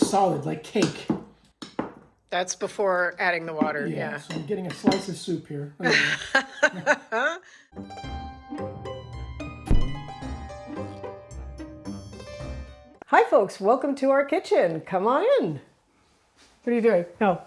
solid, like cake. That's before adding the water, yeah. So I'm getting a slice of soup here. Hi folks, welcome to our kitchen. Come on in. What are you doing? No.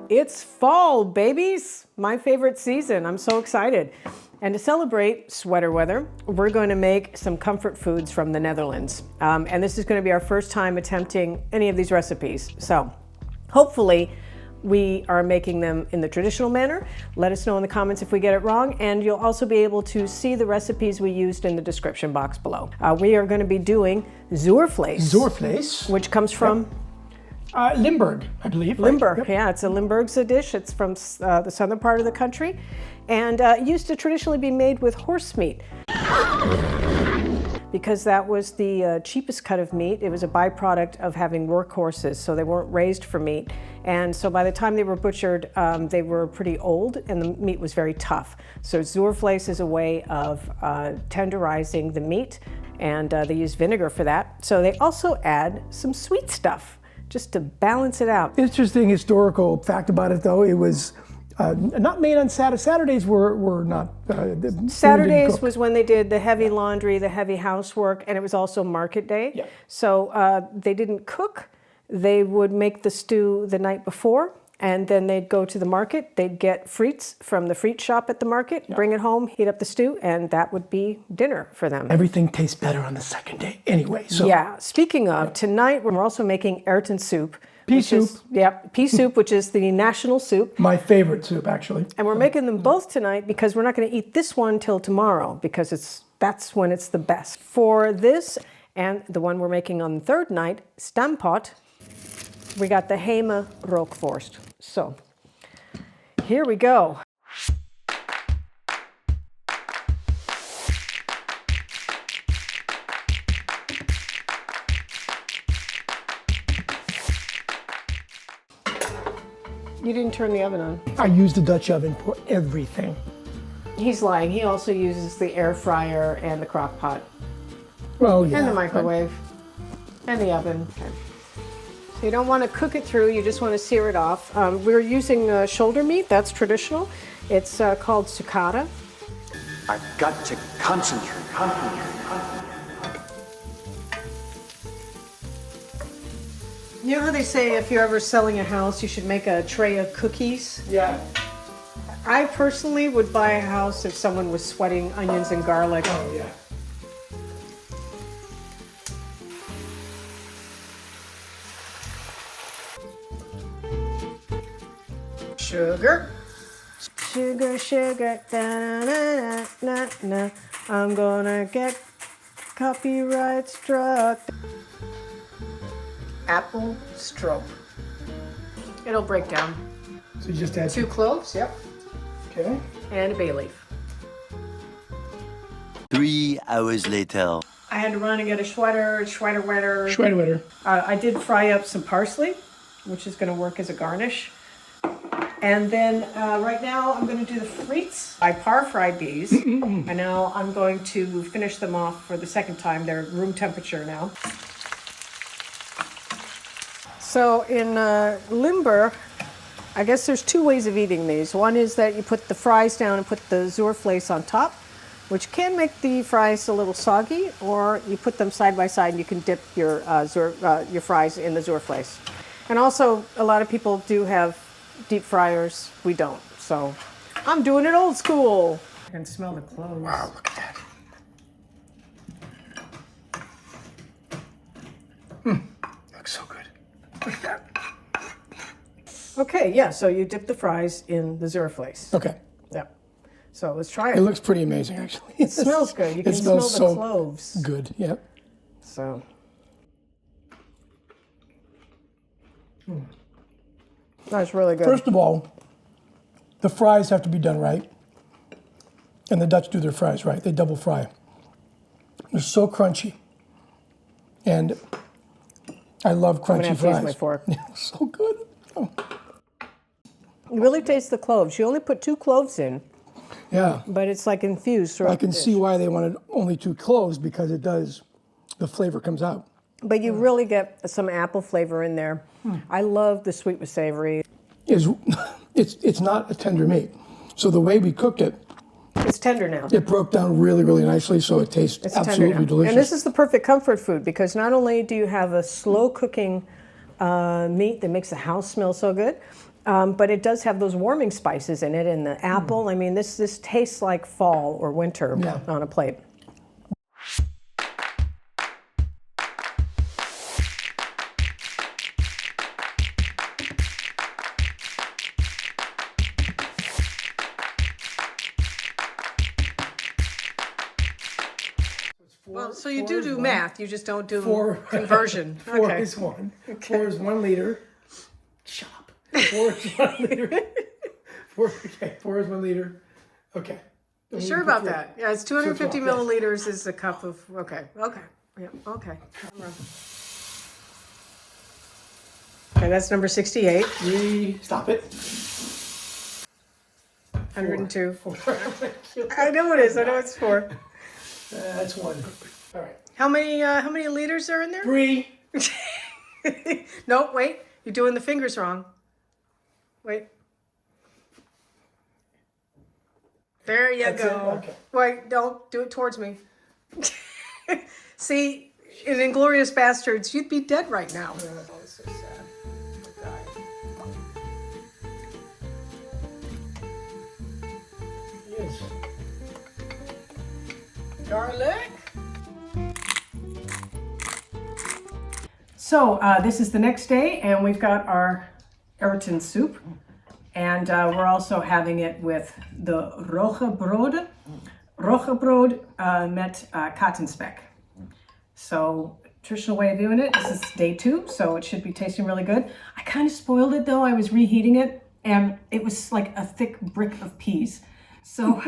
It's fall, babies. My favorite season. I'm so excited. And to celebrate sweater weather, we're going to make some comfort foods from the Netherlands. And this is going to be our first time attempting any of these recipes. So hopefully we are making them in the traditional manner. Let us know in the comments if we get it wrong, and you'll also be able to see the recipes we used in the description box below. We are going to be doing Zuurvlees. Zuurvlees. Which comes from? Limburg, I believe. Right? Limburg, Yep. Yeah, it's a Limburg's dish. It's from the southern part of the country, and used to traditionally be made with horse meat. Because that was the cheapest cut of meat. It was a byproduct of having work horses, so they weren't raised for meat. And so by the time they were butchered, they were pretty old and the meat was very tough. So Zuurvlees is a way of tenderizing the meat, and they use vinegar for that. So they also add some sweet stuff just to balance it out. Interesting historical fact about it, though. It was not made on Saturdays. Saturdays were not. Saturdays was when they did the heavy laundry, the heavy housework, and it was also market day. Yeah. So they didn't cook. They would make the stew the night before, and then they'd go to the market. They'd get frites from the frites shop at the market, bring it home, heat up the stew, and that would be dinner for them. Everything tastes better on the second day anyway. So. Yeah. Speaking of, tonight we're also making Erwtensoep. Pea soup. Pea soup, which is the national soup. My favorite soup, actually. And we're making them both tonight because we're not going to eat this one till tomorrow because that's when it's the best. For this and the one we're making on the third night, Stamppot, we got the Rookworst. So here we go. You didn't turn the oven on. I use the Dutch oven for everything. He's lying. He also uses the air fryer and the crock pot. Well, yeah. And the microwave. And the oven. Okay. So you don't want to cook it through, you just want to sear it off. We're using shoulder meat, that's traditional. It's called sucata. I've got to concentrate. You know how they say if you're ever selling a house, you should make a tray of cookies? Yeah. I personally would buy a house if someone was sweating onions and garlic. Oh, yeah. Sugar. Sugar, sugar, da na na na na. I'm gonna get copyright struck. Apple stroke. It'll break down. So you just add 2 cloves, yep, Okay. and a bay leaf. 3 hours later. I had to run and get a Schweider wetter. Schweider. I did fry up some parsley, which is going to work as a garnish. And then right now I'm going to do the frites. I par-fried these, and now I'm going to finish them off for the second time. They're room temperature now. So in Limburg, I guess there's 2 ways of eating these. One is that you put the fries down and put the Zuurvlees on top, which can make the fries a little soggy, or you put them side by side and you can dip your fries in the Zuurvlees. And also, a lot of people do have deep fryers. We don't. So I'm doing it old school. I can smell the cloves. Wow, look at that. Looks so good. Look at that. Okay, yeah, so you dip the fries in the Zuurvlees. Okay. Yeah. So let's try It looks pretty amazing, actually. It smells good. You can smell the cloves. Good, yep. So. That's really good. First of all, the fries have to be done right. And the Dutch do their fries right. They double fry. They're so crunchy. And I love crunchy I'm gonna have fries. to use my fork. So good. Oh. You really taste the cloves. You only put 2 cloves in. Yeah. but it's like infused throughout I can the see dish. why they wanted only 2 cloves because it does, the flavor comes out. But you really get some apple flavor in there. I love the sweet with savory. It's not a tender meat. So the way we cooked it, It's tender now. it broke down really, really nicely, so it tastes It's tender absolutely now. delicious. And this is the perfect comfort food because not only do you have a slow cooking meat that makes the house smell so good, but it does have those warming spices in it and the apple. I mean, this tastes like fall or winter Yeah. on a plate. Well, so you do math, you just don't do conversion. 4 is 1. 4 is 1 liter. Chop. 4 is 1 liter. 4 is 1 liter. Okay. You sure about that? Yeah, it's 250 yes. milliliters is a cup of, okay. Yeah, okay. Okay, that's number 68. 3, stop it. 102. 4. I know it is, I know it's 4. That's 1. All right. How many liters are in there? 3. No, wait, you're doing the fingers wrong. Wait. There you That's go. it? Okay. Wait, don't do it towards me. See, in Inglourious Bastards, you'd be dead right now. Oh, it's so sad. Yes. Garlic. So this is the next day, and we've got our Erwtensoep, and we're also having it with the Rookworst. Rookworst met kattenspek. So traditional way of doing it. This is day 2, so it should be tasting really good. I kind of spoiled it though. I was reheating it, and it was like a thick brick of peas. So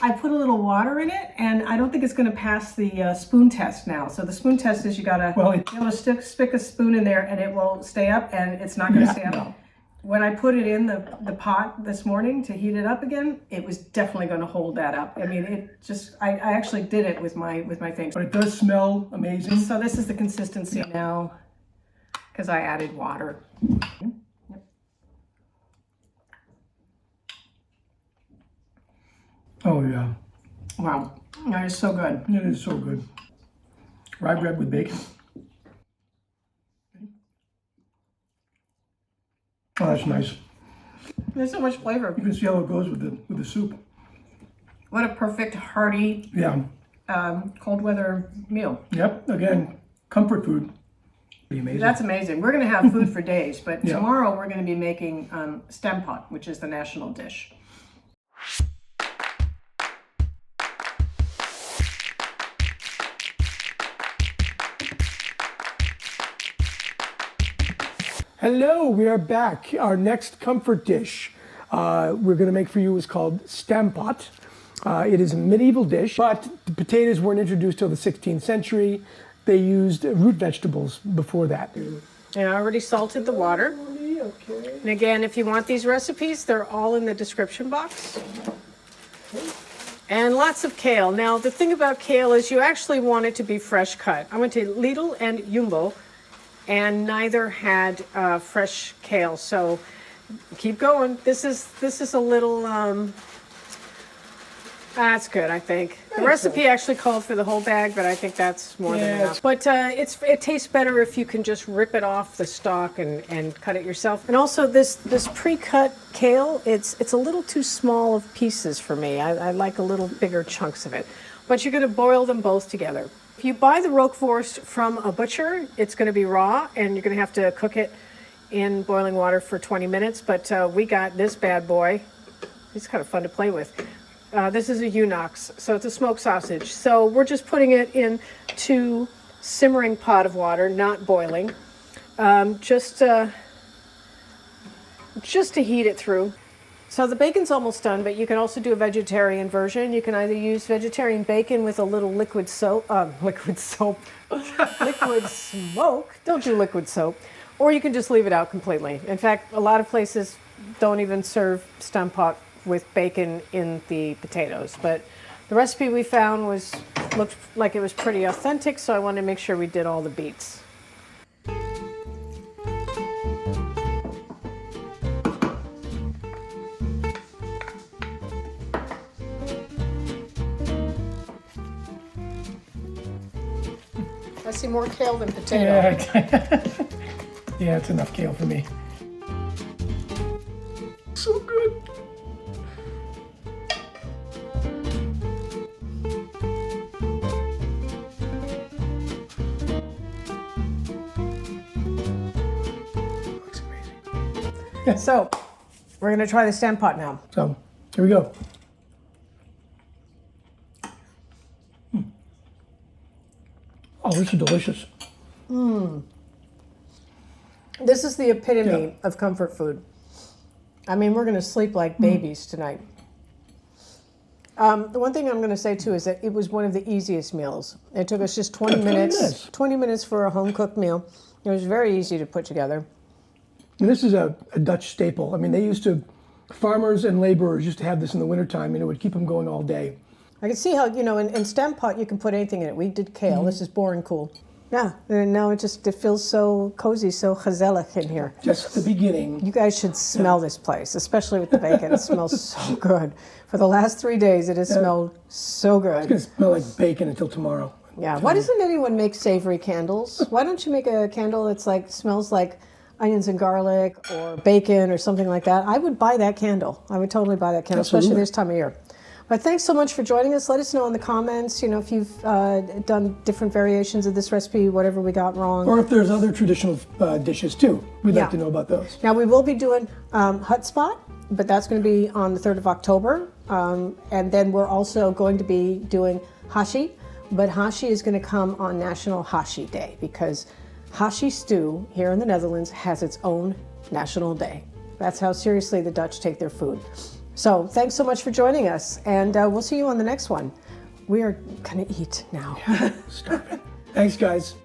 I put a little water in it, and I don't think it's going to pass the spoon test now. So the spoon test is you got to stick a spoon in there, and it will stay up, and it's not going to stay up. No. When I put it in the pot this morning to heat it up again, it was definitely going to hold that up. I mean, it just, I actually did it with my things. But it does smell amazing. So this is the consistency now, because I added water. Oh, yeah. Wow, that is so good. It is so good. Rye bread with bacon. Oh, that's nice. There's so much flavor. You can see how it goes with the soup. What a perfect, hearty, Yeah. cold weather meal. Yep. Again, comfort food. Pretty amazing. That's amazing. We're going to have food for days, but Yeah. tomorrow we're going to be making Stamppot, which is the national dish. Hello, we are back. Our next comfort dish we're going to make for you is called Stamppot. It is a medieval dish, but the potatoes weren't introduced till the 16th century. They used root vegetables before that. I already salted the water. Okay. And again, if you want these recipes, they're all in the description box. And lots of kale. Now, the thing about kale is you actually want it to be fresh cut. I went to Lidl and Jumbo, and neither had fresh kale. So keep going. This is a little. That's good, I think. The recipe actually called for the whole bag, but I think that's more than enough. But it tastes better if you can just rip it off the stalk and cut it yourself. And also this pre-cut kale, it's a little too small of pieces for me. I like a little bigger chunks of it. But you're going to boil them both together. If you buy the Rookworst from a butcher, it's going to be raw, and you're going to have to cook it in boiling water for 20 minutes. But we got this bad boy. He's kind of fun to play with. This is a Unox, so it's a smoked sausage. So we're just putting it into simmering pot of water, not boiling, just to heat it through. So the bacon's almost done, but you can also do a vegetarian version. You can either use vegetarian bacon with a little liquid smoke. Don't do liquid soap. Or you can just leave it out completely. In fact, a lot of places don't even serve Stamppot with bacon in the potatoes. But the recipe we found looked like it was pretty authentic, so I wanted to make sure we did all the beets. I see more kale than potato. Yeah, yeah, it's enough kale for me. So good. Looks amazing. So, we're going to try the Stamppot now. So, here we go. Oh, this is delicious. This is the epitome Yeah. of comfort food. I mean, we're going to sleep like babies tonight. The one thing I'm going to say too is that it was one of the easiest meals. It took us just 20 minutes. 20 minutes for a home cooked meal. It was very easy to put together. And this is a Dutch staple. I mean, farmers and laborers used to have this in the wintertime, and it would keep them going all day. I can see how, in Stamppot you can put anything in it. We did kale. This is Boerenkool. Yeah, and now it feels so cozy, so gezellig in here. Just the beginning. You guys should smell this place, especially with the bacon. It smells so good. For the last 3 days, it has smelled so good. It's going to smell like bacon until tomorrow. Yeah. Why doesn't anyone make savory candles? Why don't you make a candle that's smells like onions and garlic or bacon or something like that? I would buy that candle. I would totally buy that candle, especially this time of year. But thanks so much for joining us. Let us know in the comments, if you've done different variations of this recipe, whatever we got wrong. Or if there's other traditional dishes too. We'd like to know about those. Now we will be doing hotspot, but that's going to be on the 3rd of October. And then we're also going to be doing hashi, but hashi is going to come on National Hashi Day because hashi stew here in the Netherlands has its own national day. That's how seriously the Dutch take their food. So thanks so much for joining us, and we'll see you on the next one. We are going to eat now. Stop it. Thanks, guys.